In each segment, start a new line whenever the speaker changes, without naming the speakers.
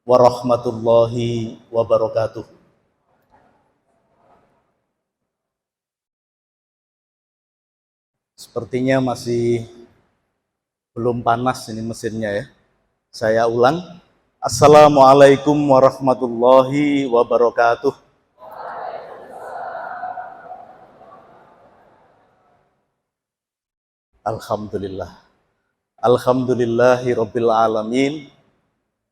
warahmatullahi wabarakatuh. Sepertinya masih belum panas ini mesinnya ya. Saya ulang. Assalamualaikum warahmatullahi wabarakatuh. Alhamdulillah. Alhamdulillahi rabbil alamin.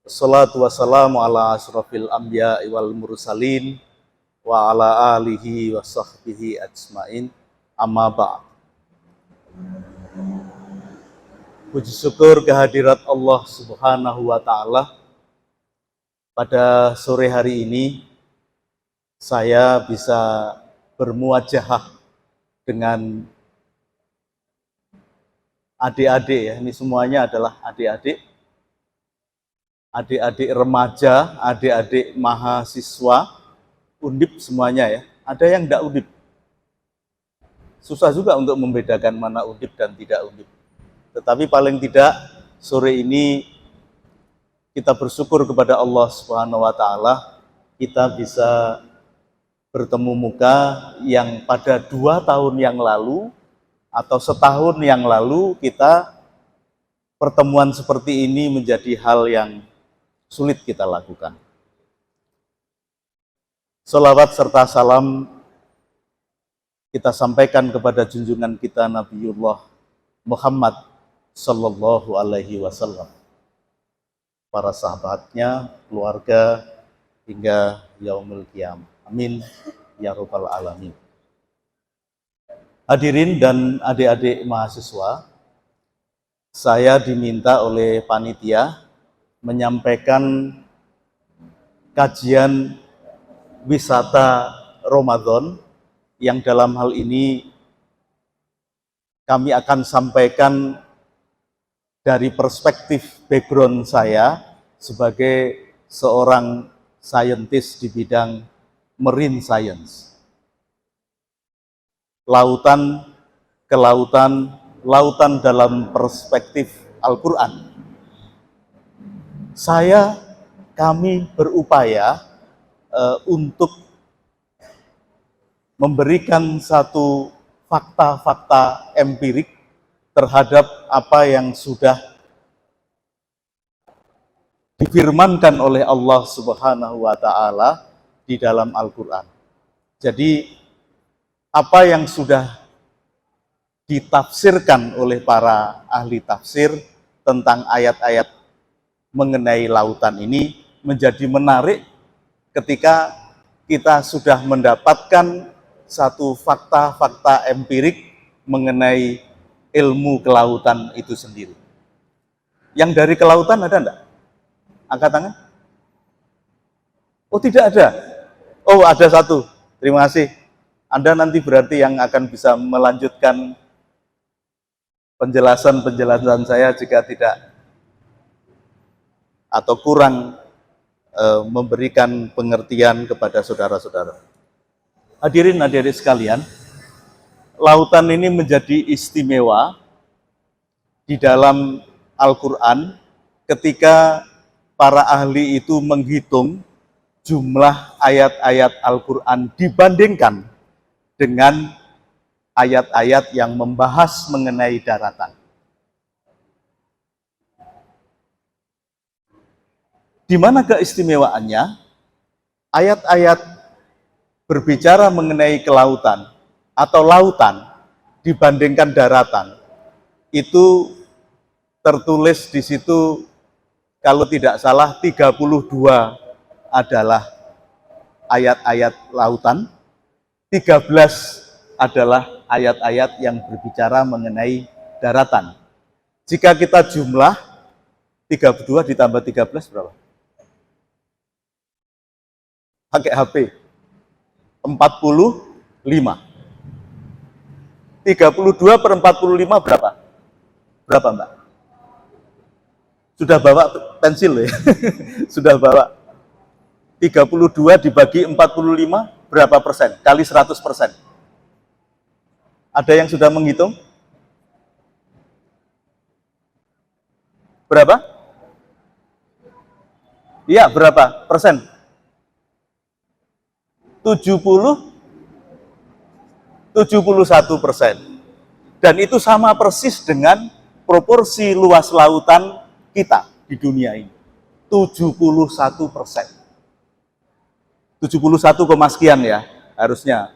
Assalatu wassalamu ala asrafil anbiya wal mursalin wa ala alihi wa sahbihi ajmain. Amma ba'd. Puji syukur kehadirat Allah Subhanahu wa Ta'ala. Pada sore hari ini saya bisa bermuajahah dengan adik-adik ya. Ini semuanya adalah adik-adik remaja, adik-adik mahasiswa Undip semuanya ya. Ada yang enggak Undip. Susah juga untuk membedakan mana Undip dan tidak Undip. Tetapi paling tidak sore ini kita bersyukur kepada Allah Subhanahu wa Ta'ala, kita bisa bertemu muka yang pada 2 tahun yang lalu atau setahun yang lalu kita pertemuan seperti ini menjadi hal yang sulit kita lakukan. Sholawat serta salam kita sampaikan kepada junjungan kita Nabiullah Muhammad Sallallahu Alaihi Wasallam, para sahabatnya, keluarga, hingga yaumil qiyamah. Amin ya rabbal alamin. Hadirin dan adik-adik mahasiswa, saya diminta oleh panitia menyampaikan kajian wisata Ramadan yang dalam hal ini kami akan sampaikan dari perspektif background saya sebagai seorang saintis di bidang marine science. Lautan, kelautan, lautan dalam perspektif Al-Quran. Kami berupaya untuk memberikan satu fakta-fakta empirik terhadap apa yang sudah difirmankan oleh Allah Subhanahu wa Ta'ala di dalam Al-Quran. Jadi apa yang sudah ditafsirkan oleh para ahli tafsir tentang ayat-ayat mengenai lautan ini menjadi menarik ketika kita sudah mendapatkan satu fakta-fakta empirik mengenai ilmu kelautan itu sendiri. Yang dari kelautan ada enggak? Angkat tangan. Oh, tidak ada. Oh, ada satu. Terima kasih. Anda nanti berarti yang akan bisa melanjutkan penjelasan saya jika tidak atau kurang memberikan pengertian kepada saudara-saudara. Hadirin hadirin sekalian, lautan ini menjadi istimewa di dalam Al-Quran ketika para ahli itu menghitung jumlah ayat-ayat Al-Quran dibandingkan dengan ayat-ayat yang membahas mengenai daratan. Di mana keistimewaannya? Ayat-ayat berbicara mengenai kelautan atau lautan dibandingkan daratan. Itu tertulis di situ kalau tidak salah 32 adalah ayat-ayat lautan, 13 adalah ayat-ayat yang berbicara mengenai daratan. Jika kita jumlah 32 ditambah 13 berapa? Pakai HP 45. 32 per 45 berapa? Berapa, Mbak? Sudah bawa pensil ya? Sudah bawa. 32 dibagi 45 berapa persen? Kali 100%. Ada yang sudah menghitung? Berapa? Iya, berapa persen? 71%. Dan itu sama persis dengan proporsi luas lautan kita di dunia ini. 71%. 71, sekian ya, harusnya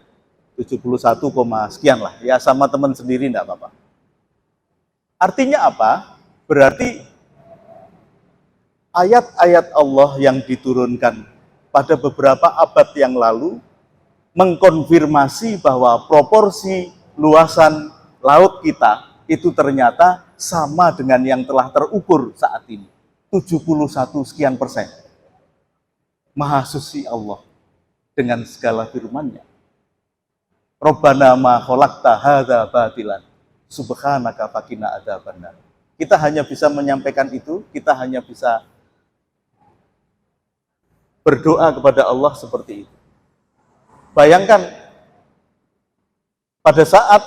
71, sekian lah. Ya sama teman sendiri enggak apa-apa. Artinya apa? Berarti ayat-ayat Allah yang diturunkan pada beberapa abad yang lalu mengkonfirmasi bahwa proporsi luasan laut kita itu ternyata sama dengan yang telah terukur saat ini. 71 sekian persen. Maha suci Allah dengan segala firman-Nya. Rabbana ma khalaqta hadza batilan subhanaka faqina adzabannar. Kita hanya bisa menyampaikan itu, kita hanya bisa berdoa kepada Allah seperti itu. Bayangkan pada saat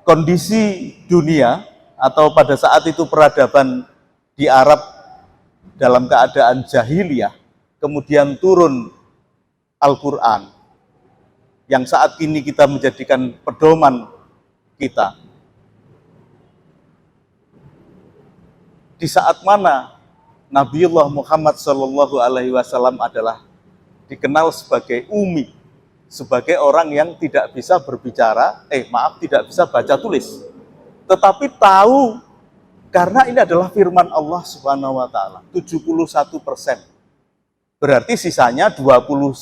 kondisi dunia atau pada saat itu peradaban di Arab dalam keadaan jahiliyah, kemudian turun Al-Quran yang saat ini kita menjadikan pedoman kita. Di saat mana Nabiullah Muhammad SAW adalah dikenal sebagai umi, sebagai orang yang tidak bisa berbicara, tidak bisa baca tulis, tetapi tahu karena ini adalah firman Allah Subhanahu wa taala. 71%. Berarti sisanya 29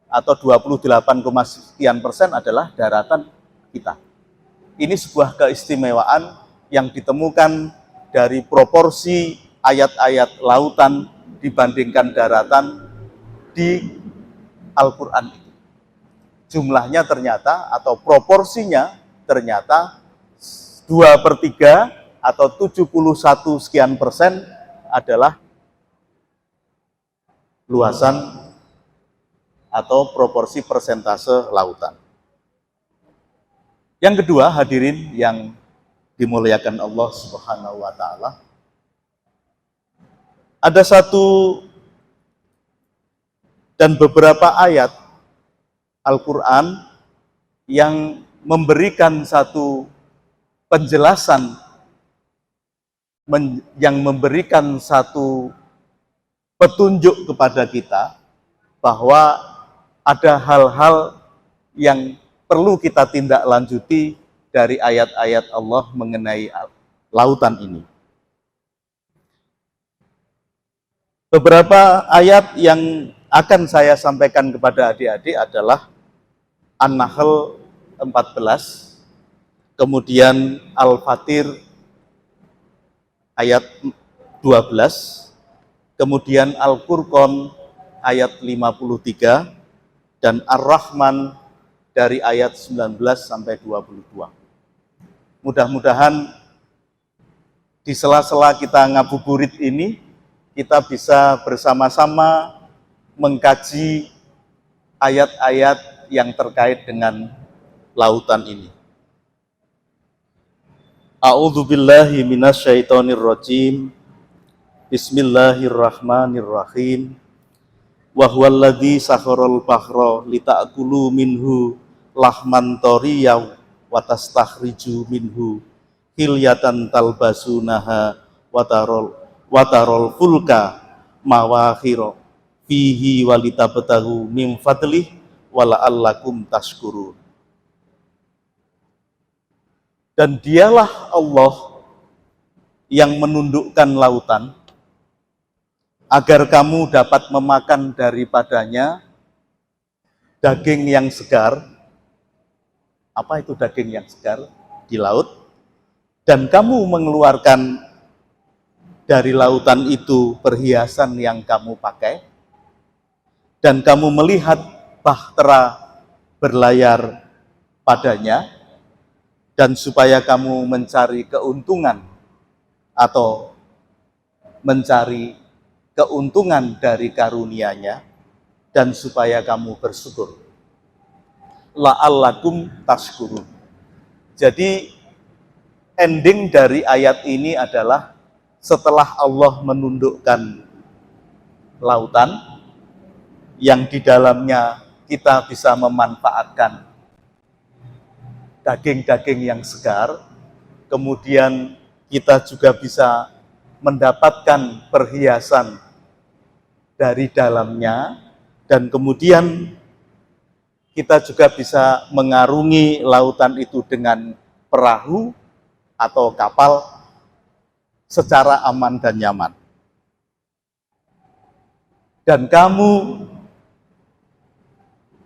atau 28, sekian persen adalah daratan kita. Ini sebuah keistimewaan yang ditemukan dari proporsi ayat-ayat lautan dibandingkan daratan di Al-Quran itu. Jumlahnya ternyata atau proporsinya ternyata 2/3 atau 71 sekian persen adalah luasan atau proporsi persentase lautan. Yang kedua, hadirin yang dimuliakan Allah Subhanahu wa taala, ada satu dan beberapa ayat Al-Quran yang memberikan satu penjelasan, yang memberikan satu petunjuk kepada kita bahwa ada hal-hal yang perlu kita tindak lanjuti dari ayat-ayat Allah mengenai lautan ini. Beberapa ayat yang akan saya sampaikan kepada adik-adik adalah An-Nahl 14, kemudian Al-Fatir ayat 12, kemudian Al-Furqan ayat 53, dan Ar-Rahman dari ayat 19 sampai 22. Mudah-mudahan di sela-sela kita ngabuburit ini, kita bisa bersama-sama mengkaji ayat-ayat yang terkait dengan lautan ini. A'udzubillahi minasyaitonirrajim. Bismillahirrahmanirrahim. Wa huwallazi sakharal bahra lita'kulu minhu lahman thariyaw wa tastakhriju minhu hilyatan talbasunaha wa tarol fulka mawakhira fihi walitabtahu min fadlih wa la'allakum tashkurun. Dan dialah Allah yang menundukkan lautan agar kamu dapat memakan daripadanya daging yang segar. Apa itu daging yang segar? Di laut. Dan kamu mengeluarkan dari lautan itu perhiasan yang kamu pakai. Dan kamu melihat bahtera berlayar padanya. Dan supaya kamu mencari keuntungan atau mencari keuntungan dari karunia-Nya, dan supaya kamu bersyukur. La'allakum tashkurun. Jadi ending dari ayat ini adalah setelah Allah menundukkan lautan yang di dalamnya kita bisa memanfaatkan daging-daging yang segar, kemudian kita juga bisa mendapatkan perhiasan dari dalamnya, dan kemudian kita juga bisa mengarungi lautan itu dengan perahu atau kapal secara aman dan nyaman. Dan kamu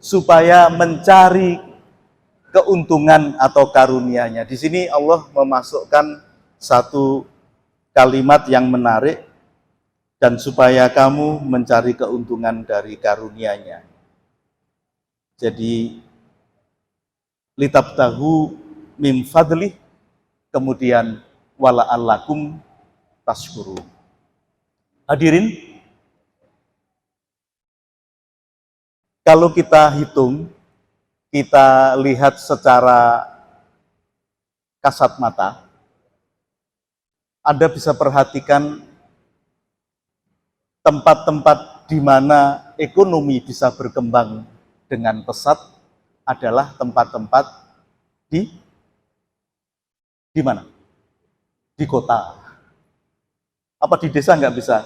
supaya mencari keuntungan atau karunia-Nya. Di sini Allah memasukkan satu kalimat yang menarik, dan supaya kamu mencari keuntungan dari karunia-Nya. Jadi litabtahu mim fadlih, kemudian wala'allakum tashkurun. Hadirin, kalau kita hitung, kita lihat secara kasat mata, Anda bisa perhatikan tempat-tempat di mana ekonomi bisa berkembang dengan pesat adalah tempat-tempat di mana? Di kota. Apa di desa nggak bisa?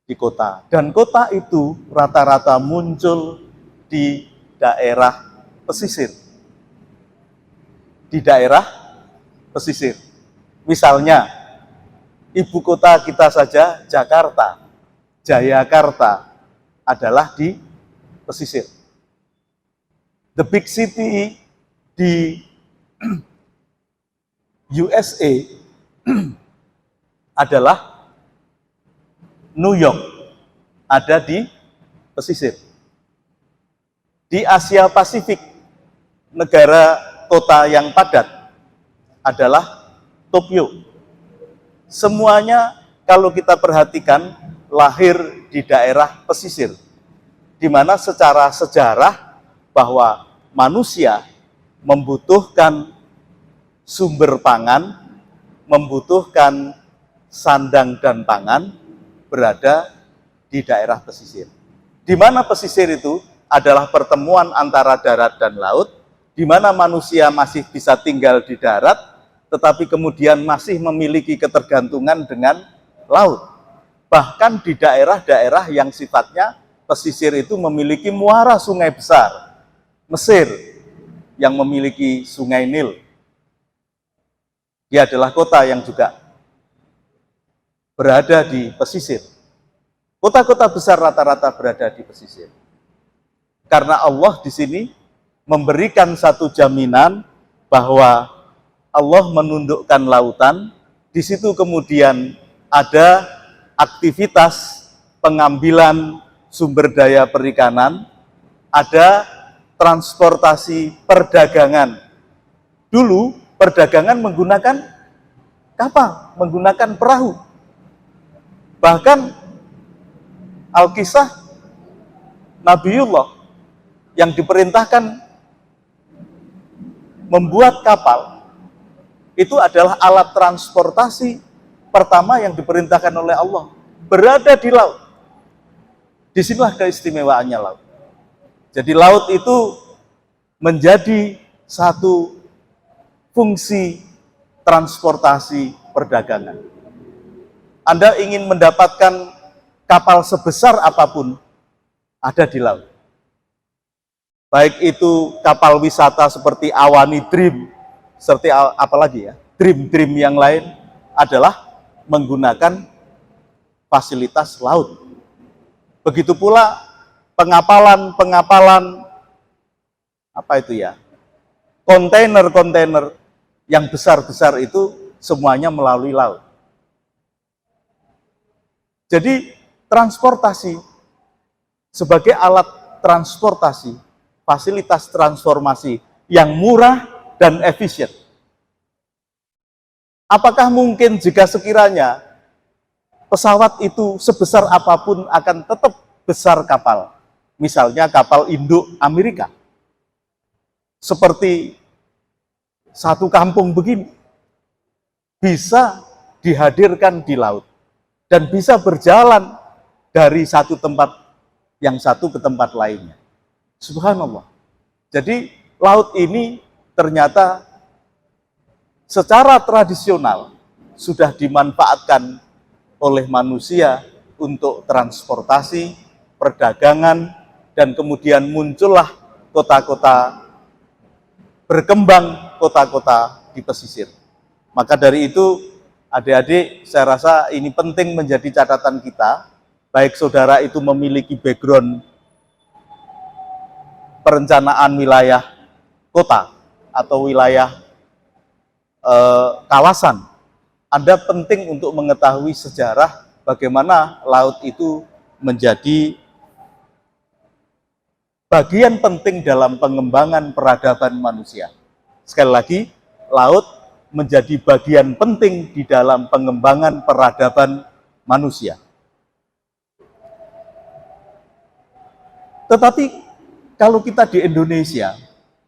Di kota. Dan kota itu rata-rata muncul di daerah pesisir. Di daerah pesisir. Misalnya, ibu kota kita saja, Jakarta, Jayakarta, adalah di pesisir. The big city di USA adalah New York, ada di pesisir. Di Asia Pasifik, negara kota yang padat adalah Tokyo. Semuanya kalau kita perhatikan lahir di daerah pesisir, di mana secara sejarah bahwa manusia membutuhkan sumber pangan, membutuhkan sandang dan pangan berada di daerah pesisir. Di mana pesisir itu adalah pertemuan antara darat dan laut, di mana manusia masih bisa tinggal di darat, tetapi kemudian masih memiliki ketergantungan dengan laut. Bahkan di daerah-daerah yang sifatnya pesisir itu memiliki muara sungai besar. Mesir yang memiliki sungai Nil, dia adalah kota yang juga berada di pesisir. Kota-kota besar rata-rata berada di pesisir. Karena Allah di sini memberikan satu jaminan bahwa Allah menundukkan lautan, di situ kemudian ada aktivitas pengambilan sumber daya perikanan, ada transportasi perdagangan. Dulu perdagangan menggunakan kapal, menggunakan perahu. Bahkan Alkisah Nabiullah yang diperintahkan membuat kapal, itu adalah alat transportasi pertama yang diperintahkan oleh Allah, berada di laut. Disinilah keistimewaannya laut. Jadi laut itu menjadi satu fungsi transportasi perdagangan. Anda ingin mendapatkan kapal sebesar apapun, ada di laut. Baik itu kapal wisata seperti Awani Dream, seperti apalagi ya, Dream yang lain adalah menggunakan fasilitas laut. Begitu pula pengapalan apa itu ya, kontainer yang besar-besar itu semuanya melalui laut. Jadi transportasi sebagai alat transportasi, fasilitas transformasi yang murah dan efisien. Apakah mungkin jika sekiranya pesawat itu sebesar apapun akan tetap besar kapal? Misalnya kapal induk Amerika, seperti satu kampung begini, bisa dihadirkan di laut dan bisa berjalan dari satu tempat yang satu ke tempat lainnya. Subhanallah. Jadi laut ini ternyata secara tradisional sudah dimanfaatkan oleh manusia untuk transportasi, perdagangan, dan kemudian muncullah kota-kota, berkembang kota-kota di pesisir. Maka dari itu, adik-adik, saya rasa ini penting menjadi catatan kita, baik saudara itu memiliki background perencanaan wilayah kota atau wilayah kawasan. Anda penting untuk mengetahui sejarah bagaimana laut itu menjadi bagian penting dalam pengembangan peradaban manusia. Sekali lagi, laut menjadi bagian penting di dalam pengembangan peradaban manusia. Tetapi kalau kita di Indonesia,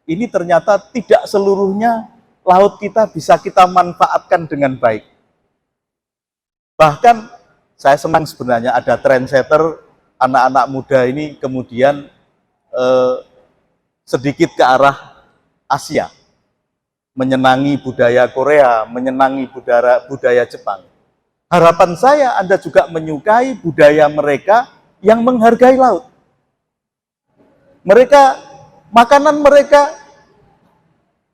ini ternyata tidak seluruhnya laut kita bisa kita manfaatkan dengan baik. Bahkan saya senang sebenarnya ada trendsetter anak-anak muda ini kemudian sedikit ke arah Asia, menyenangi budaya Korea, menyenangi budaya Jepang. Harapan saya Anda juga menyukai budaya mereka yang menghargai laut. Makanan mereka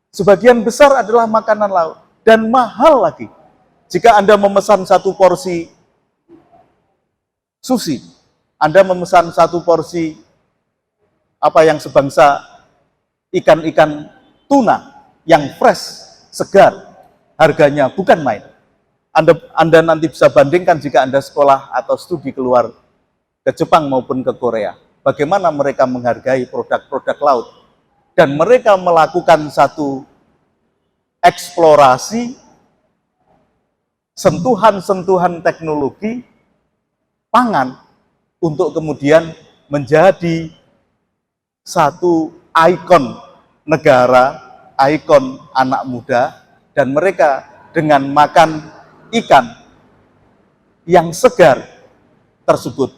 sebagian besar adalah makanan laut dan mahal lagi. Jika Anda memesan satu porsi sushi, Anda memesan satu porsi apa yang sebangsa ikan-ikan tuna yang fresh, segar, harganya bukan main. Anda nanti bisa bandingkan jika Anda sekolah atau studi keluar ke Jepang maupun ke Korea. Bagaimana mereka menghargai produk-produk laut. Dan mereka melakukan satu eksplorasi, sentuhan-sentuhan teknologi pangan untuk kemudian menjadi satu ikon negara, ikon anak muda, dan mereka dengan makan ikan yang segar tersebut,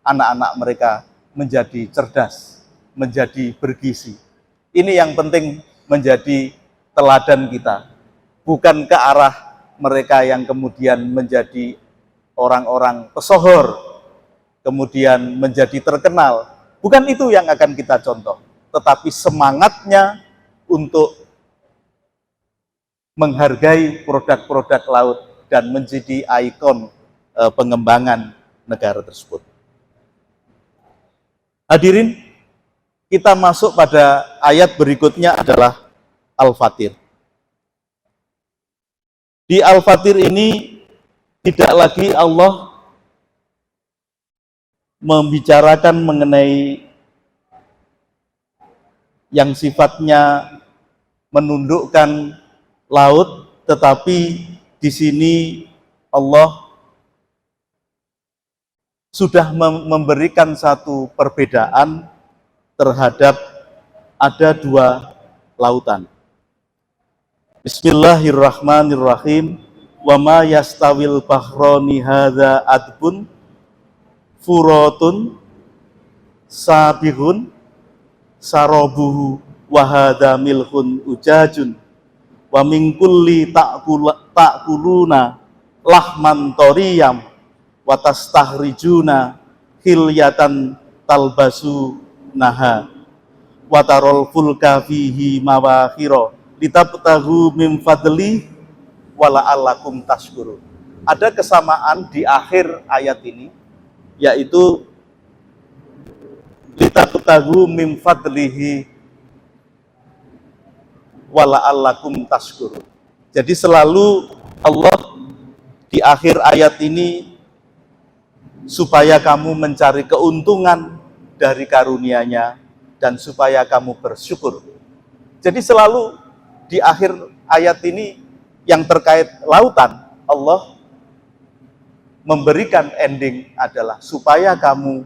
anak-anak mereka menjadi cerdas, menjadi bergizi. Ini yang penting menjadi teladan kita, bukan ke arah mereka yang kemudian menjadi orang-orang pesohor, kemudian menjadi terkenal. Bukan itu yang akan kita contoh, tetapi semangatnya untuk menghargai produk-produk laut dan menjadi ikon pengembangan negara tersebut. Hadirin, kita masuk pada ayat berikutnya adalah Al-Fatir. Di Al-Fatir ini tidak lagi Allah membicarakan mengenai yang sifatnya menundukkan laut, tetapi di sini Allah sudah memberikan satu perbedaan terhadap ada dua lautan. Bismillahirrahmanirrahim. Wa ma yastawil bahroni hadza adbun furatun sabihun sarobuhu wa hadza milhun ujajun wa min kulli ta'kuluna lahman toriyam wa tastahrijuna hilyatan talbasu naha wa tarol fulka fihi mawakhira litabtahu min fadli wala allakum tashkurun. Ada kesamaan di akhir ayat ini, yaitu litabtahu min fadlihi wala allakum tashkurun. Jadi selalu Allah di akhir ayat ini supaya kamu mencari keuntungan dari karunia-Nya dan supaya kamu bersyukur. Jadi selalu di akhir ayat ini yang terkait lautan, Allah memberikan ending adalah supaya kamu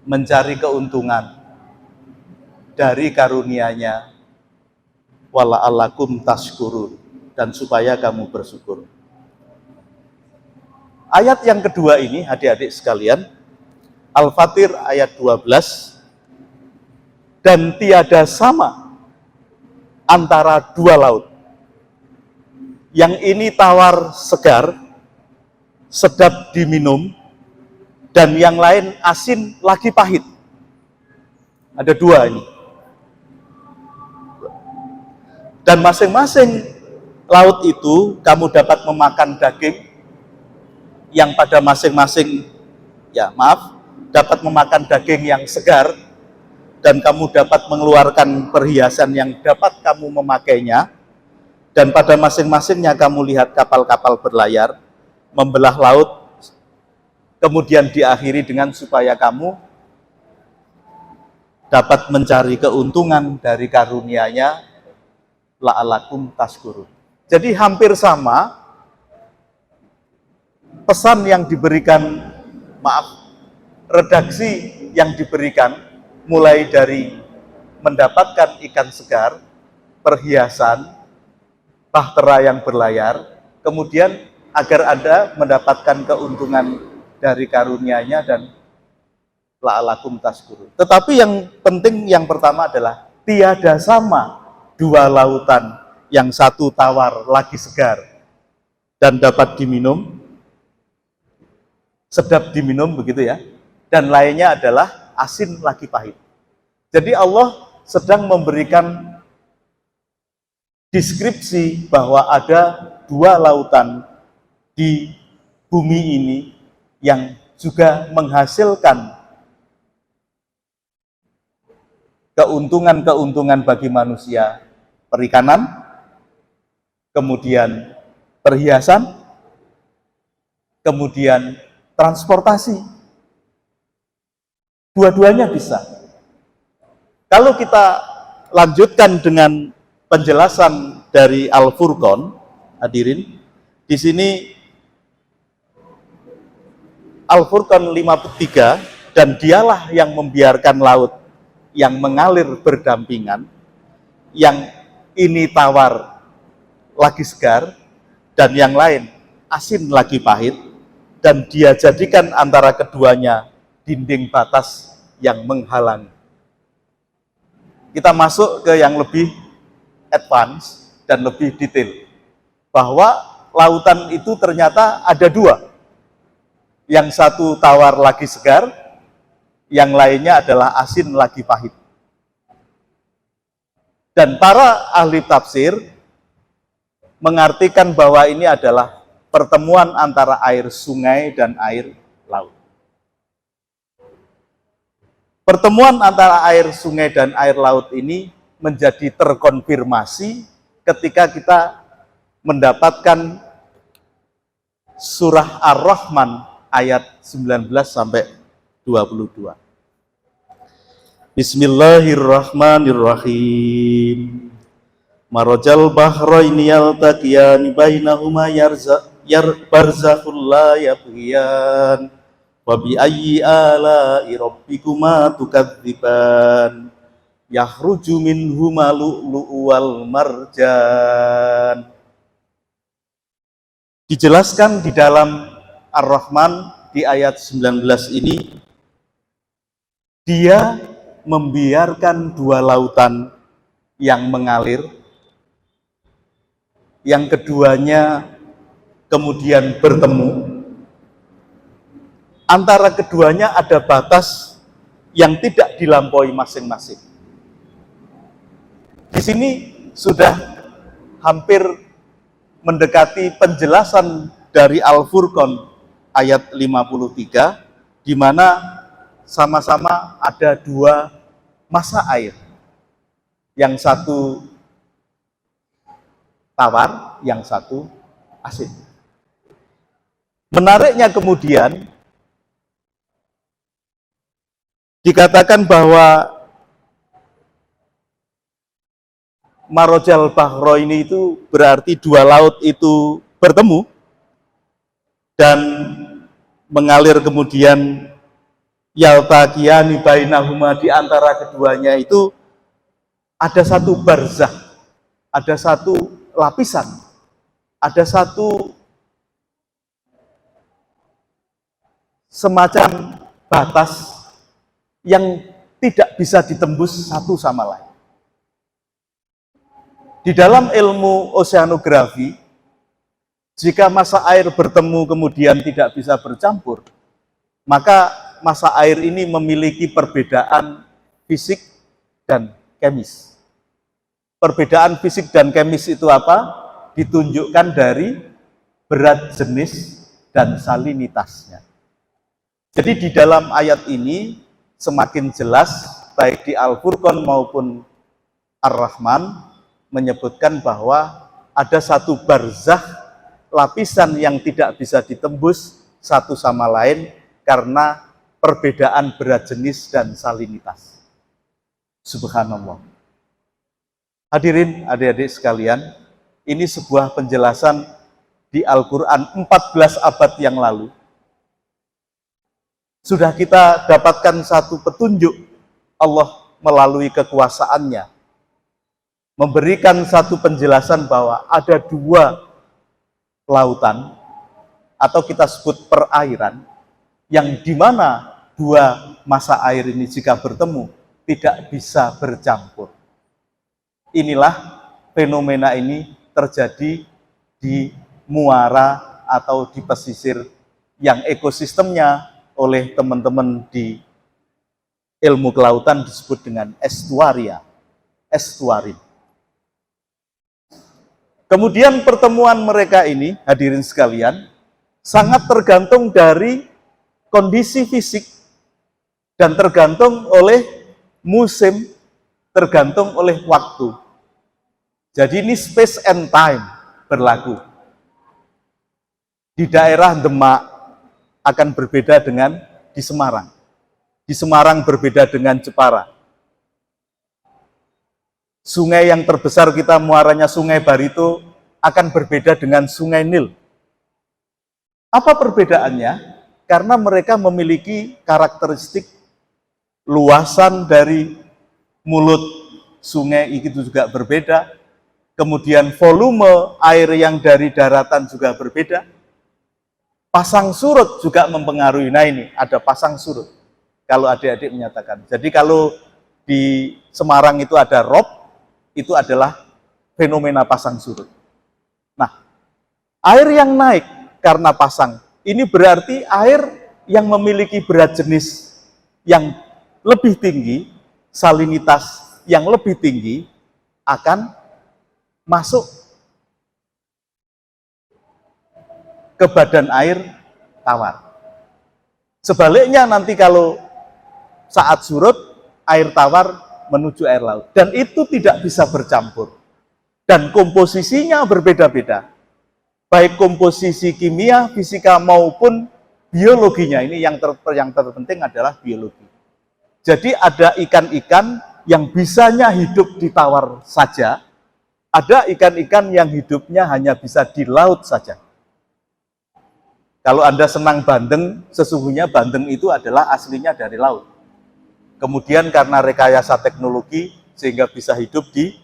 mencari keuntungan dari karunia-Nya wala'allakum tashkurun, dan supaya kamu bersyukur. Ayat yang kedua ini, adik-adik sekalian, Al-Fatir ayat 12, dan tiada sama antara dua laut. Yang ini tawar segar, sedap diminum, dan yang lain asin lagi pahit. Ada dua ini. Dan masing-masing laut itu kamu dapat memakan daging yang pada masing-masing, dapat memakan daging yang segar, dan kamu dapat mengeluarkan perhiasan yang dapat kamu memakainya, dan pada masing-masingnya kamu lihat kapal-kapal berlayar, membelah laut, kemudian diakhiri dengan supaya kamu dapat mencari keuntungan dari karunia-Nya, la'allakum tashkurun. Jadi hampir sama pesan yang diberikan, redaksi yang diberikan, mulai dari mendapatkan ikan segar, perhiasan, bahtera yang berlayar, kemudian agar Anda mendapatkan keuntungan dari karunia-Nya dan la'allakum tashkurun. Tetapi yang penting yang pertama adalah tiada sama dua lautan, yang satu tawar lagi segar dan dapat diminum, sedap diminum begitu ya, dan lainnya adalah asin lagi pahit. Jadi Allah sedang memberikan deskripsi bahwa ada dua lautan di bumi ini yang juga menghasilkan keuntungan-keuntungan bagi manusia, perikanan, kemudian perhiasan, kemudian transportasi. Dua-duanya bisa. Kalau kita lanjutkan dengan penjelasan dari Al-Furqan, hadirin, di sini Al-Furqan 53, dan dialah yang membiarkan laut yang mengalir berdampingan, yang ini tawar lagi segar, dan yang lain asin lagi pahit, dan dia jadikan antara keduanya dinding batas yang menghalangi. Kita masuk ke yang lebih advance dan lebih detail, bahwa lautan itu ternyata ada dua. Yang satu tawar lagi segar, yang lainnya adalah asin lagi pahit. Dan para ahli tafsir mengartikan bahwa ini adalah pertemuan antara air sungai dan air laut. Pertemuan antara air sungai dan air laut ini menjadi terkonfirmasi ketika kita mendapatkan surah Ar-Rahman ayat 19 sampai 22. Bismillahirrahmanirrahim. Marajal bahraini yaltaqiyani bainahuma barzakhul la yabghiyan. Wa bi ayyi ala'i rabbikuma tukadziban. Yakhruju minhuma lu'lu'u wal marjan. Dijelaskan di dalam Ar-Rahman di ayat 19 ini, dia membiarkan dua lautan yang mengalir, yang keduanya kemudian bertemu. Antara keduanya ada batas yang tidak dilampaui masing-masing. Di sini sudah hampir mendekati penjelasan dari Al-Furqan ayat 53, di mana sama-sama ada dua masa air. Yang satu tawar, yang satu asin. Menariknya kemudian dikatakan bahwa Marajal Bahraini itu berarti dua laut itu bertemu dan mengalir, kemudian yaltaqiyani bainahuma, di antara keduanya itu ada satu barzakh. ada satu lapisan, ada satu semacam batas yang tidak bisa ditembus satu sama lain. Di dalam ilmu oseanografi, jika massa air bertemu kemudian tidak bisa bercampur, maka massa air ini memiliki perbedaan fisik dan kemis. Perbedaan fisik dan kemis itu apa? Ditunjukkan dari berat jenis dan salinitasnya. Jadi di dalam ayat ini semakin jelas, baik di Al-Furqan maupun Ar-Rahman, menyebutkan bahwa ada satu barzakh, lapisan yang tidak bisa ditembus satu sama lain karena perbedaan berat jenis dan salinitas. Subhanallah. Hadirin adik-adik sekalian, ini sebuah penjelasan di Al-Quran 14 abad yang lalu. Sudah kita dapatkan satu petunjuk Allah melalui kekuasaannya, memberikan satu penjelasan bahwa ada dua lautan, atau kita sebut perairan, yang dimana dua massa air ini jika bertemu, tidak bisa bercampur. Inilah fenomena ini terjadi di muara atau di pesisir yang ekosistemnya oleh teman-teman di ilmu kelautan disebut dengan estuaria, estuarin. Kemudian pertemuan mereka ini, hadirin sekalian, sangat tergantung dari kondisi fisik dan tergantung oleh musim, tergantung oleh waktu. Jadi ini space and time berlaku. Di daerah Demak akan berbeda dengan di Semarang. Di Semarang berbeda dengan Jepara. Sungai yang terbesar kita muaranya Sungai Barito akan berbeda dengan Sungai Nil. Apa perbedaannya? Karena mereka memiliki karakteristik luasan dari mulut sungai itu juga berbeda. Kemudian volume air yang dari daratan juga berbeda. Pasang surut juga mempengaruhi. Nah ini ada pasang surut. Kalau adik-adik menyatakan. Jadi kalau di Semarang itu ada rob, itu adalah fenomena pasang surut. Nah, air yang naik karena pasang, ini berarti air yang memiliki berat jenis yang lebih tinggi, salinitas yang lebih tinggi, akan masuk ke badan air tawar. Sebaliknya nanti kalau saat surut, air tawar menuju air laut. Dan itu tidak bisa bercampur. Dan komposisinya berbeda-beda. Baik komposisi kimia, fisika maupun biologinya. Ini yang terpenting adalah biologi. Jadi ada ikan-ikan yang bisanya hidup di tawar saja. Ada ikan-ikan yang hidupnya hanya bisa di laut saja. Kalau Anda senang bandeng, sesungguhnya bandeng itu adalah aslinya dari laut. Kemudian karena rekayasa teknologi, sehingga bisa hidup di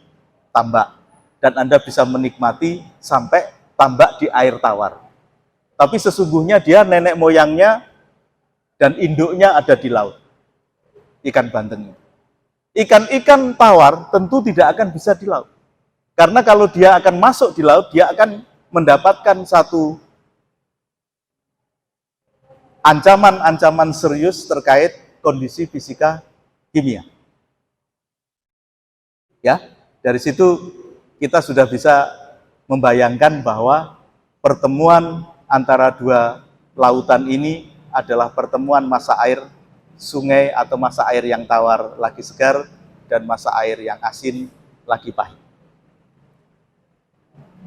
tambak. Dan Anda bisa menikmati sampai tambak di air tawar. Tapi sesungguhnya dia nenek moyangnya dan induknya ada di laut. Ikan bandeng. Ikan-ikan tawar tentu tidak akan bisa di laut. Karena kalau dia akan masuk di laut, dia akan mendapatkan satu ancaman-ancaman serius terkait kondisi fisika kimia. Ya, dari situ kita sudah bisa membayangkan bahwa pertemuan antara dua lautan ini adalah pertemuan massa air sungai atau massa air yang tawar lagi segar dan massa air yang asin lagi pahit.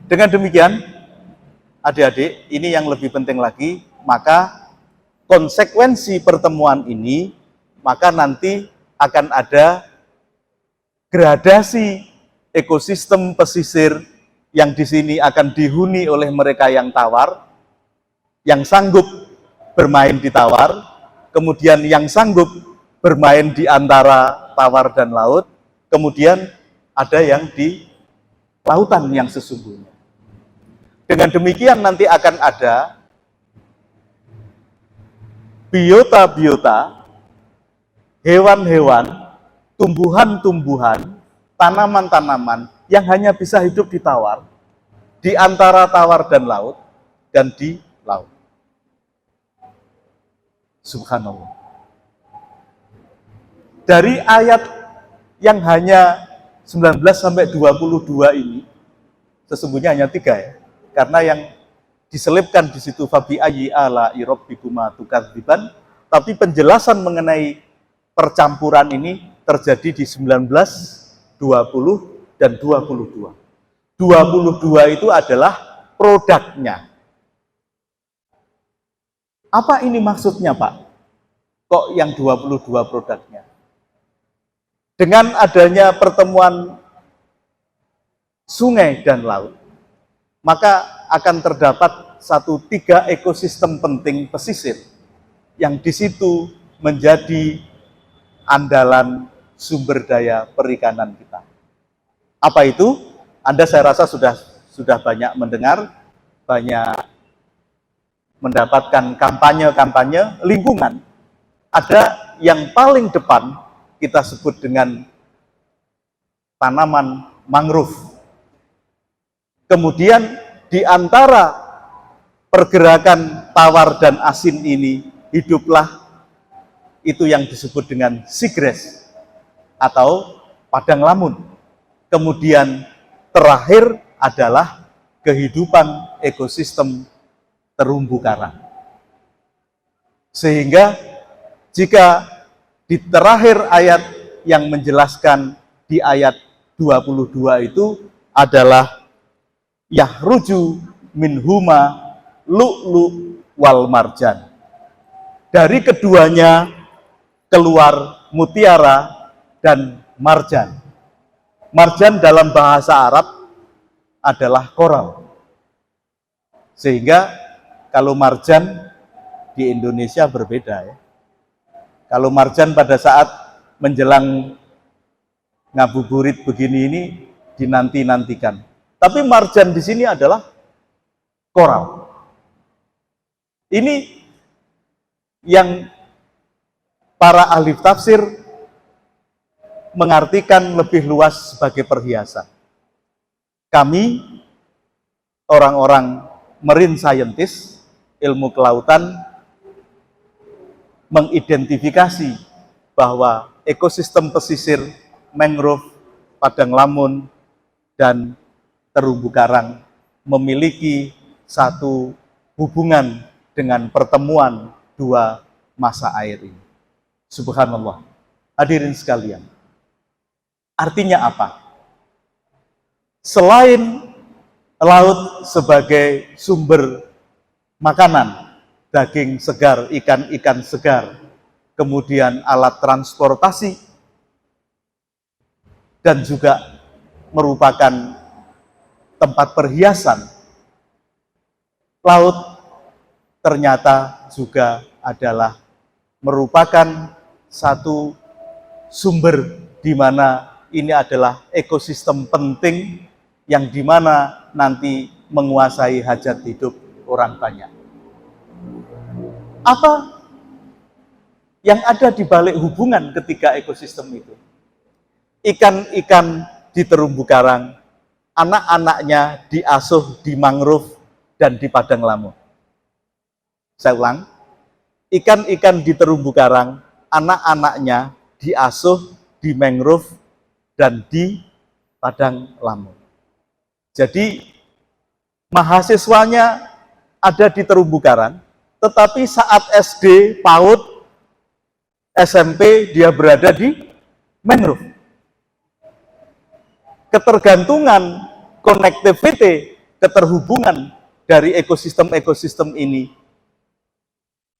Dengan demikian, adik-adik, ini yang lebih penting lagi, maka konsekuensi pertemuan ini, maka nanti akan ada gradasi ekosistem pesisir yang di sini akan dihuni oleh mereka yang tawar, yang sanggup bermain di tawar, kemudian yang sanggup bermain di antara tawar dan laut, kemudian ada yang di lautan yang sesungguhnya. Dengan demikian nanti akan ada biota-biota, hewan-hewan, tumbuhan-tumbuhan, tanaman-tanaman yang hanya bisa hidup di tawar, di antara tawar dan laut, dan di laut. Subhanallah. Dari ayat yang hanya 19 sampai 22 ini, sesungguhnya hanya 3 ya. Karena yang diselipkan di situ fabi ayyi ala'i rabbikuma tukadziban, tapi penjelasan mengenai percampuran ini terjadi di 19, 20 dan 22. 22 itu adalah produknya. Apa ini maksudnya, Pak? Kok yang 22 produknya? Dengan adanya pertemuan sungai dan laut, maka akan terdapat 3 ekosistem penting pesisir yang di situ menjadi andalan sumber daya perikanan kita. Apa itu? Anda saya rasa sudah banyak mendengar, banyak mendapatkan kampanye-kampanye lingkungan. Ada yang paling depan kita sebut dengan tanaman mangrove. Kemudian di antara pergerakan tawar dan asin ini hiduplah itu yang disebut dengan seagrass atau padang lamun. Kemudian terakhir adalah kehidupan ekosistem terumbu karang. Sehingga jika di terakhir ayat yang menjelaskan di ayat 22 itu adalah yahruju minhuma lu'lu wal marjan. Dari keduanya keluar mutiara dan marjan. Marjan dalam bahasa Arab adalah koral. Sehingga kalau marjan di Indonesia berbeda ya. Kalau marjan pada saat menjelang ngabuburit begini ini dinanti-nantikan. Tapi marjan di sini adalah koral. Ini yang para ahli tafsir mengartikan lebih luas sebagai perhiasan. Kami, orang-orang marine scientist, ilmu kelautan, mengidentifikasi bahwa ekosistem pesisir, mangrove, padang lamun, dan terumbu karang memiliki satu hubungan dengan pertemuan 2 masa air ini. Subhanallah. Hadirin sekalian. Artinya apa? Selain laut sebagai sumber makanan, daging segar, ikan-ikan segar, kemudian alat transportasi, dan juga merupakan tempat perhiasan, laut ternyata juga adalah merupakan satu sumber di mana ini adalah ekosistem penting yang di mana nanti menguasai hajat hidup orang banyak. Apa yang ada di balik hubungan ketiga ekosistem itu? Ikan-ikan di terumbu karang, anak-anaknya diasuh di mangrove dan di padang lamun. Saya ulang, ikan-ikan di terumbu karang, anak-anaknya diasuh di mangrove dan di padang lamun. Jadi mahasiswanya ada di terumbu karang, tetapi saat SD, PAUD, SMP dia berada di mangrove. Ketergantungan, connectivity, keterhubungan dari ekosistem-ekosistem ini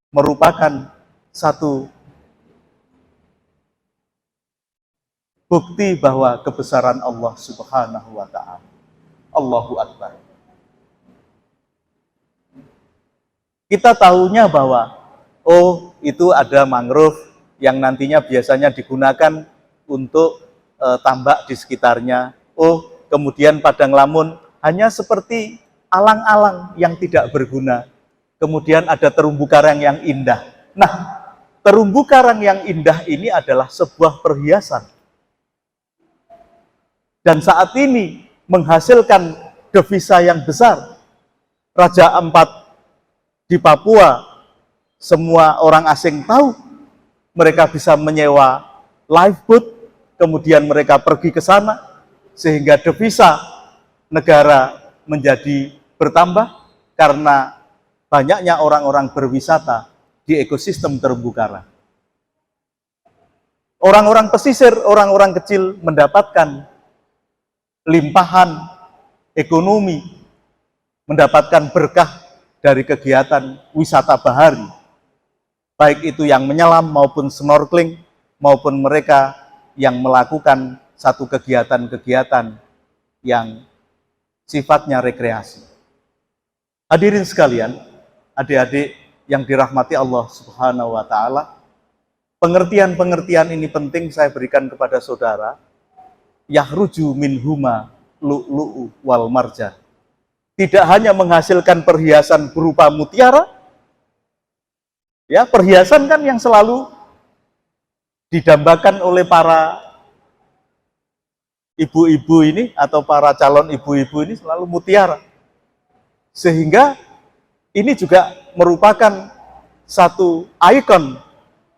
merupakan satu bukti bahwa kebesaran Allah Subhanahu wa Ta'ala. Allahu Akbar. Kita tahunya bahwa itu ada mangrove yang nantinya biasanya digunakan untuk tambak di sekitarnya. kemudian padang lamun hanya seperti alang-alang yang tidak berguna. Kemudian ada terumbu karang yang indah. Nah, terumbu karang yang indah ini adalah sebuah perhiasan. Dan saat ini menghasilkan devisa yang besar. Raja Ampat di Papua, semua orang asing tahu, mereka bisa menyewa lifeboat, kemudian mereka pergi ke sana, sehingga devisa negara menjadi bertambah karena banyaknya orang-orang berwisata di ekosistem terumbu karang. Orang-orang pesisir, orang-orang kecil mendapatkan limpahan ekonomi, mendapatkan berkah dari kegiatan wisata bahari, baik itu yang menyelam maupun snorkeling, maupun mereka yang melakukan satu kegiatan-kegiatan yang sifatnya rekreasi. Hadirin sekalian, adik-adik yang dirahmati Allah Subhanahu wa Ta'ala, pengertian-pengertian ini penting saya berikan kepada saudara. Yahruju min huma lu'lu'u wal marjan. Tidak hanya menghasilkan perhiasan berupa mutiara, ya, perhiasan kan yang selalu didambakan oleh para ibu-ibu ini atau para calon ibu-ibu ini selalu mutiara. Sehingga ini juga merupakan satu ikon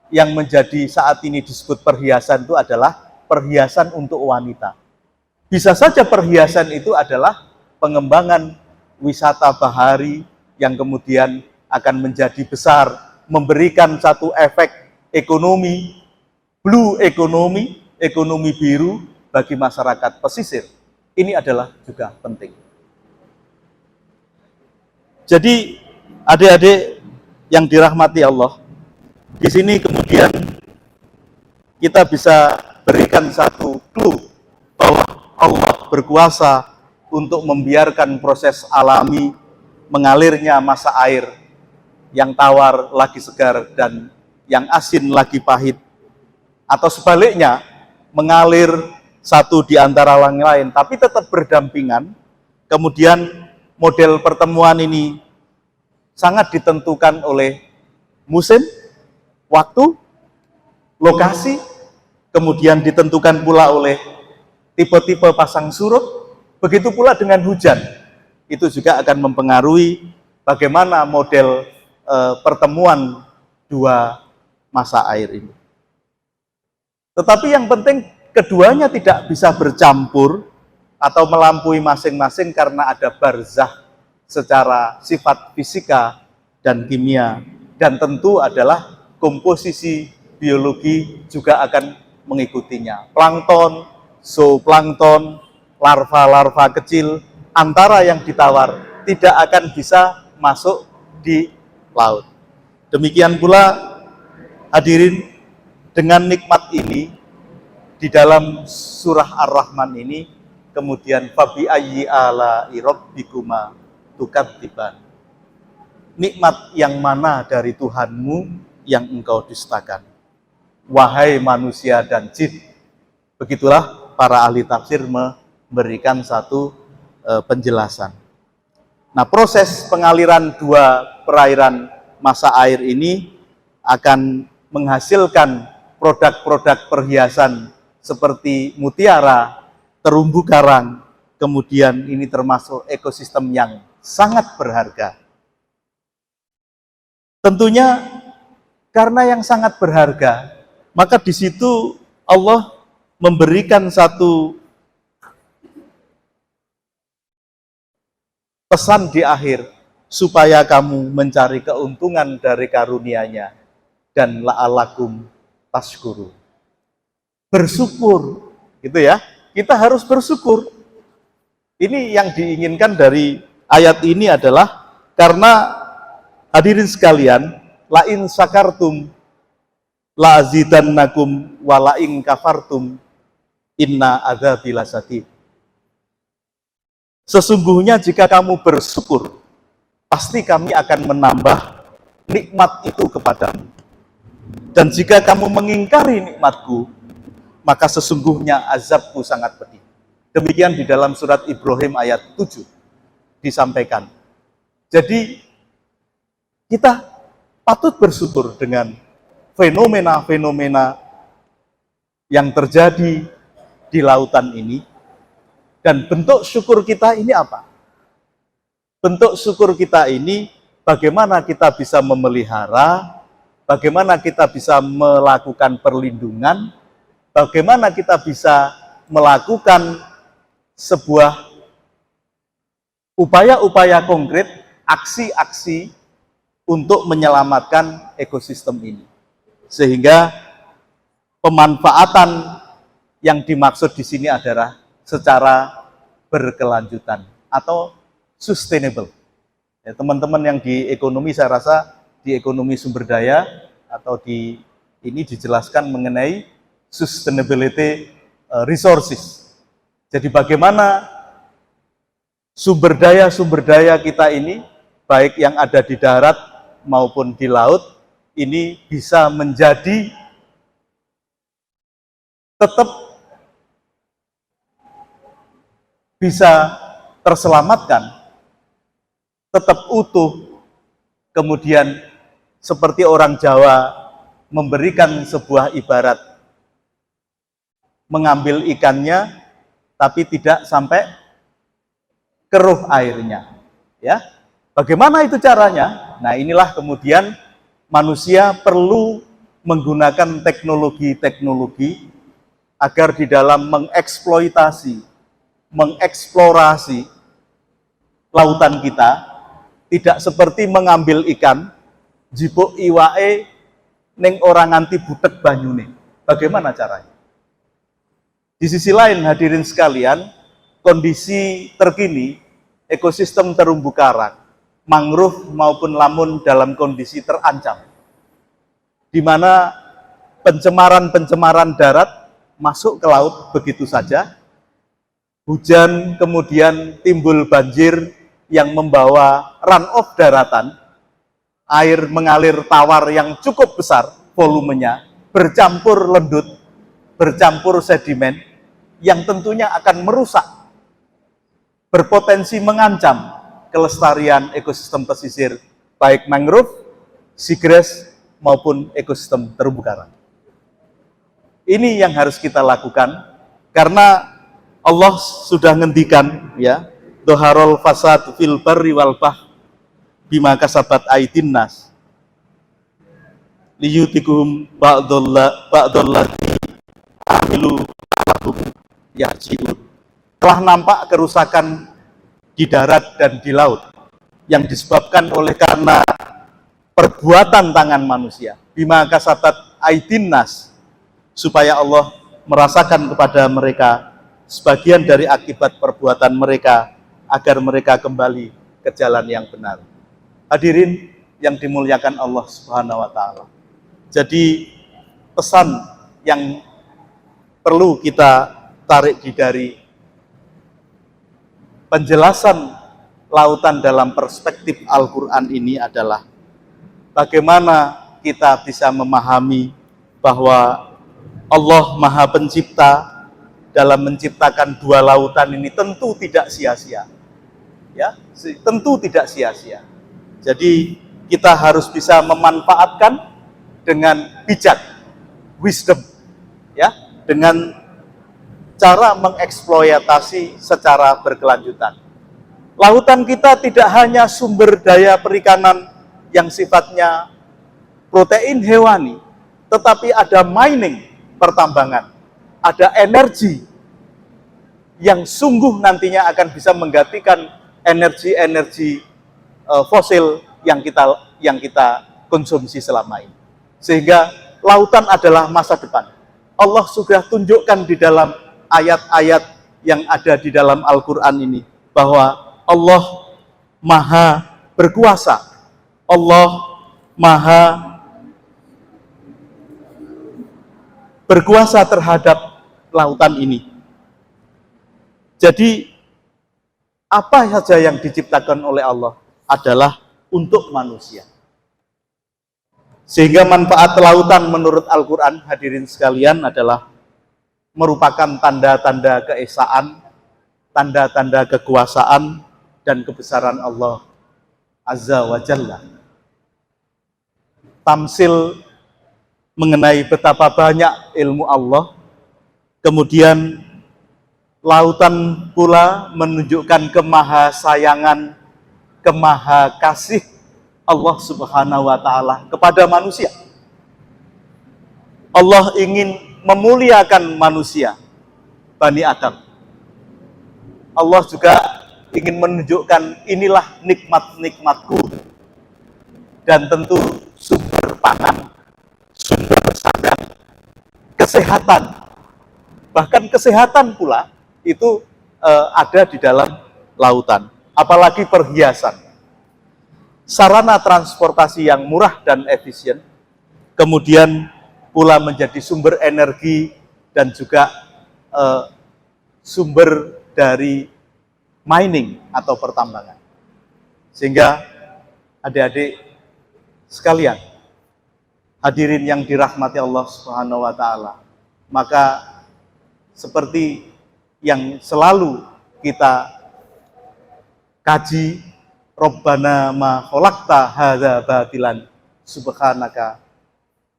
yang menjadi saat ini disebut perhiasan itu adalah perhiasan untuk wanita. Bisa saja perhiasan itu adalah pengembangan wisata bahari yang kemudian akan menjadi besar, memberikan satu efek ekonomi, blue ekonomi, ekonomi biru bagi masyarakat pesisir. Ini adalah juga penting. Jadi adik-adik yang dirahmati Allah, di sini kemudian kita bisa berikan satu clue bahwa Allah berkuasa untuk membiarkan proses alami mengalirnya masa air yang tawar lagi segar dan yang asin lagi pahit, atau sebaliknya mengalir satu di antara yang lain tapi tetap berdampingan. Kemudian model pertemuan ini sangat ditentukan oleh musim, waktu, lokasi, kemudian ditentukan pula oleh tipe-tipe pasang surut. Begitu pula dengan hujan, itu juga akan mempengaruhi bagaimana model pertemuan dua masa air ini. Tetapi yang penting keduanya tidak bisa bercampur atau melampaui masing-masing karena ada barzah secara sifat fisika dan kimia, dan tentu adalah komposisi biologi juga akan mengikutinya. Plankton, zooplankton, larva-larva kecil antara yang ditawar tidak akan bisa masuk di laut. Demikian pula hadirin, dengan nikmat ini di dalam surah Ar-Rahman ini kemudian fabi ayyi ala'i rabbikuma tukadziban. Nikmat yang mana dari Tuhanmu yang engkau dustakan, wahai manusia dan jin. Begitulah para ahli tafsir memberikan satu penjelasan. Nah, proses pengaliran dua perairan masa air ini akan menghasilkan produk-produk perhiasan seperti mutiara, terumbu karang, kemudian ini termasuk ekosistem yang sangat berharga. Tentunya karena yang sangat berharga, maka di situ Allah memberikan satu pesan di akhir, supaya kamu mencari keuntungan dari karunia-Nya dan la'alakum tashkuru. Bersyukur, gitu ya. Kita harus bersyukur. Ini yang diinginkan dari ayat ini adalah karena hadirin sekalian, la in sakartum la azidannakum wa la in kafartum inna adzabi lasadid. Sesungguhnya jika kamu bersyukur, pasti kami akan menambah nikmat itu kepadamu. Dan jika kamu mengingkari nikmatku, maka sesungguhnya azabku sangat pedih. Demikian di dalam surat Ibrahim ayat 7 disampaikan. Jadi kita patut bersyukur dengan fenomena-fenomena yang terjadi di lautan ini. Dan bentuk syukur kita ini apa? Bentuk syukur kita ini bagaimana kita bisa memelihara, bagaimana kita bisa melakukan perlindungan, bagaimana kita bisa melakukan sebuah upaya-upaya konkret, aksi-aksi untuk menyelamatkan ekosistem ini. Sehingga pemanfaatan yang dimaksud di sini adalah secara berkelanjutan atau sustainable. Ya, teman-teman yang di ekonomi, saya rasa di ekonomi sumber daya atau di ini dijelaskan mengenai sustainability resources. Jadi bagaimana sumber daya kita ini, baik yang ada di darat maupun di laut, ini bisa menjadi tetap bisa terselamatkan, tetap utuh. Kemudian seperti orang Jawa memberikan sebuah ibarat, mengambil ikannya tapi tidak sampai keruh airnya. Ya, bagaimana itu caranya? Nah, inilah kemudian manusia perlu menggunakan teknologi-teknologi agar di dalam mengeksploitasi, mengeksplorasi lautan kita, tidak seperti mengambil ikan, jipuk iwae ning orang nganti butek banyune. Bagaimana caranya? Di sisi lain, hadirin sekalian, kondisi terkini ekosistem terumbu karang, mangrove maupun lamun dalam kondisi terancam, di mana pencemaran darat masuk ke laut begitu saja, hujan kemudian timbul banjir yang membawa runoff daratan, air mengalir tawar yang cukup besar volumenya, bercampur lendut, bercampur sedimen, yang tentunya akan merusak, berpotensi mengancam kelestarian ekosistem pesisir, baik mangrove, seagrass, maupun ekosistem terumbu karang. Ini yang harus kita lakukan, karena Allah sudah ngendikan, ya, doharol fasad fil barri wal bahr bima kasabat aydin nas liyutikum ba'dallati amilu yarji'un. Telah nampak kerusakan di darat dan di laut yang disebabkan oleh karena perbuatan tangan manusia, bima kasabat aydin nas, supaya Allah merasakan kepada mereka sebagian dari akibat perbuatan mereka, agar mereka kembali ke jalan yang benar. Hadirin yang dimuliakan Allah Subhanahu wa Ta'ala. Jadi pesan yang perlu kita tarik dari penjelasan lautan dalam perspektif Al-Quran ini adalah bagaimana kita bisa memahami bahwa Allah Maha Pencipta dalam menciptakan dua lautan ini tentu tidak sia-sia. Ya, tentu tidak sia-sia. Jadi kita harus bisa memanfaatkan dengan bijak, wisdom, ya, dengan cara mengeksploitasi secara berkelanjutan. Lautan kita tidak hanya sumber daya perikanan yang sifatnya protein hewani, tetapi ada mining, pertambangan, ada energi yang sungguh nantinya akan bisa menggantikan energi-energi fosil yang kita konsumsi selama ini. Sehingga lautan adalah masa depan. Allah sudah tunjukkan di dalam ayat-ayat yang ada di dalam Al-Quran ini, bahwa Allah Maha berkuasa, Allah Maha berkuasa terhadap lautan ini. Jadi apa saja yang diciptakan oleh Allah adalah untuk manusia. Sehingga manfaat lautan menurut Al-Quran, hadirin sekalian, adalah merupakan tanda-tanda keesaan, tanda-tanda kekuasaan dan kebesaran Allah Azza wa Jalla. Tamsil mengenai betapa banyak ilmu Allah. Kemudian lautan pula menunjukkan kemahasayangan, kemahakasih Allah Subhanahu wa Ta'ala kepada manusia. Allah ingin memuliakan manusia, Bani Adam. Allah juga ingin menunjukkan inilah nikmat-nikmatku. Dan tentu sumber pangan, sumber makan, kesehatan. Bahkan kesehatan pula itu ada di dalam lautan. Apalagi perhiasan. Sarana transportasi yang murah dan efisien. Kemudian pula menjadi sumber energi dan juga sumber dari mining atau pertambangan. Sehingga adik-adik sekalian, hadirin yang dirahmati Allah Subhanahu wa Ta'ala, maka seperti yang selalu kita kaji, Rabbana ma khalaqta hadza batilan subhanaka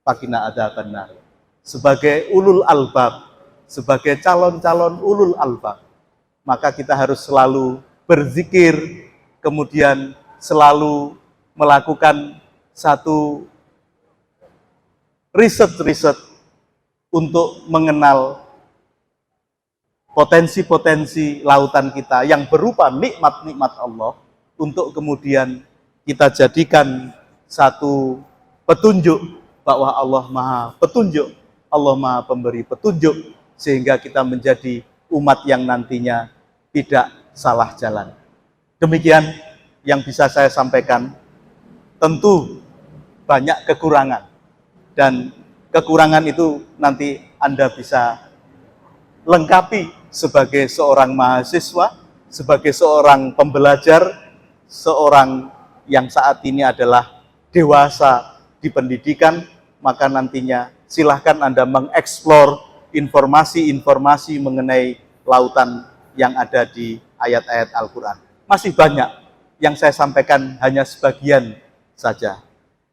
faqina adzabannar. Sebagai ulul albab, sebagai calon-calon ulul albab, maka kita harus selalu berzikir, kemudian selalu melakukan satu riset-riset untuk mengenal potensi-potensi lautan kita yang berupa nikmat-nikmat Allah, untuk kemudian kita jadikan satu petunjuk bahwa Allah Maha Petunjuk, Allah Maha Pemberi petunjuk, sehingga kita menjadi umat yang nantinya tidak salah jalan. Demikian yang bisa saya sampaikan. Tentu banyak kekurangan, dan kekurangan itu nanti Anda bisa lengkapi sebagai seorang mahasiswa, sebagai seorang pembelajar, seorang yang saat ini adalah dewasa di pendidikan. Maka nantinya silahkan Anda mengeksplor informasi-informasi mengenai lautan yang ada di ayat-ayat Al-Quran. Masih banyak, yang saya sampaikan hanya sebagian saja.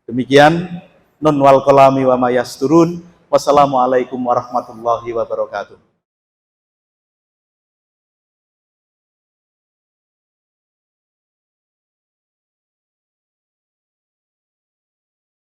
Demikian, nun wal qalami wa ma yasturun. Wassalamualaikum warahmatullahi wabarakatuh.